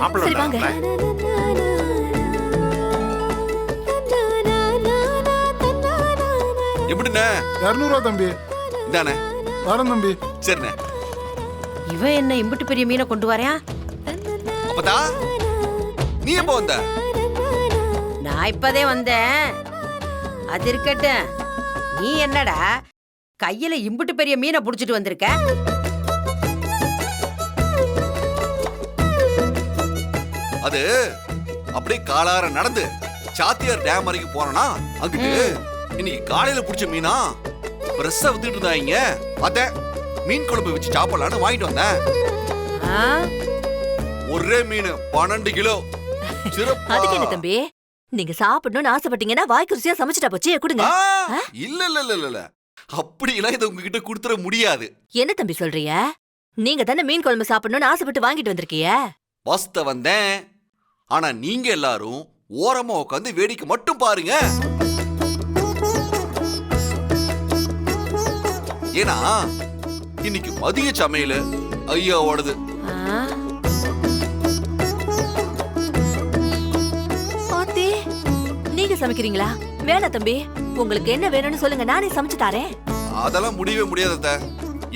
மாப்பிள்ளை சரி வாங்க. எப்படிண்ணே? 200 ரூபா தம்பி. இதானே வரேன் தம்பி. சரிண்ணே. இவன் என்ன இம்புட்டு பெரிய மீனை கொண்டு வரையா? அப்பதா நீ எப்ப வந்த? நான் இப்பதே வந்தேன். அது இருக்கட்டும், நீ என்னடா கையில இம்புட்டு பெரிய மீனை புடிச்சிட்டு வந்திருக்க? அது அப்படியே காலார நடந்து சாத்தியார் டேம் வரைக்கும் போனா அங்கிட்டு இன்னைக்கு காலையில புடிச்ச மீனா பிரஸ்ஸா வித்துட்டு இருந்தாங்க. அத மீன் குழம்பு வச்சு சாப்பிடலான்னு வாங்கிட்டு வந்தேன். ஆ? ஒரே மீன் 12 கிலோ. அதுக்கு என்ன தம்பி, நீங்க சாப்பிடணும்னு ஆசைப்பட்டீங்கன்னா வாய்க்கு ருசியா சமைச்சிட்டா போச்சு, கொடுங்க. இல்ல இல்ல இல்ல இல்ல அப்படி எல்லாம் இதை உங்ககிட்ட கொடுத்துட முடியாது. என்ன தம்பி சொல்றீங்க? நீங்க தானே மீன் குழம்பு சாப்பிடணும்னு ஆசைப்பட்டு வாங்கிட்டு வந்திருக்கீங்க. வாஸ்த வந்தேன். ஆனா நீங்க எல்லாரும் ஓரமா உட்காந்து வேடிக்கை மட்டும் பாருங்க. ஏன்னா இன்னைக்கு மதிய சமையல் ஐயாவோடது. ஆ? பாத்தி, நீங்க சமைக்கிறீங்களா? வேணா தம்பி, உங்களுக்கு என்ன வேணும்னு சொல்லுங்க, நானே சமைச்சு தரேன். அதெல்லாம் முடியவே முடியாத.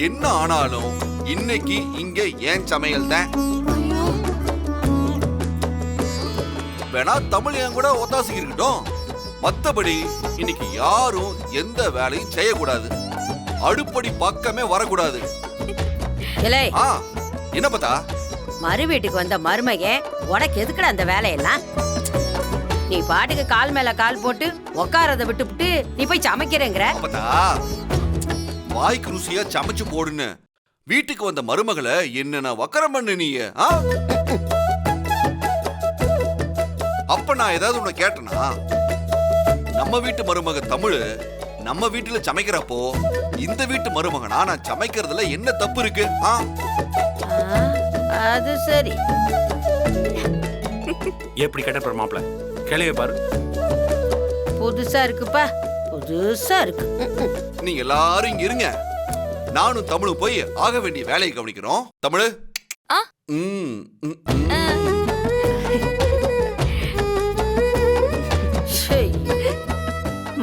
என்ன ஆனாலும் இன்னைக்கு இங்க ஏன் சமையல் தான். வேணா தமிழ் என் கூட ஒத்தாசிக்கு இருக்கட்டும். மத்தபடி இன்னைக்கு யாரும் எந்த வேலையும் செய்யக்கூடாது. அடுப்படி பக்கமே வரக்கூடாது. இலே, என்ன பார்த்தா? மறு வீட்டுக்கு வந்த மருமகன் உனக்கு எதுக்குடா அந்த வேலையெல்லாம்? நீ பாட்டுக்கு கால் மேல கால் போட்டு உக்காரத விட்டுப்புட்டு நீ போய் சமைக்கிறேங்கிற. பார்த்தா வாய்க்கு ருசியா சமைச்சு போடுன்னு வீட்டுக்கு வந்த மருமகளை என்னென்ன வக்கரம் பண்ணு நீ? அப்ப நான் ஏதாவது உன்னை கேட்டனா? நம்ம வீட்டு மருமக தமிழ் நம்ம வீட்டுல சமைக்கிறப்போ இந்த வீட்டு மருமகனா நான் சமைக்கிறதுல என்ன தப்பு இருக்கு? அது சரி. எப்படி கேட்ட மாப்பிள்ள கிளைய பாரு. புதுசா இருக்குப்பா, புதுசா இருக்கு. நீங்க எல்லாரும் இங்க இருங்க. நானும் தமிழும் போய் ஆக வேண்டிய வேலையை கவனிக்கிறோம். தமிழ்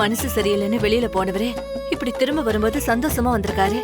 மனசு சரியில்லைன்னு வெளியில போனவரே இப்படி திரும்ப வரும்போது சந்தோஷமா வந்திருக்காரு.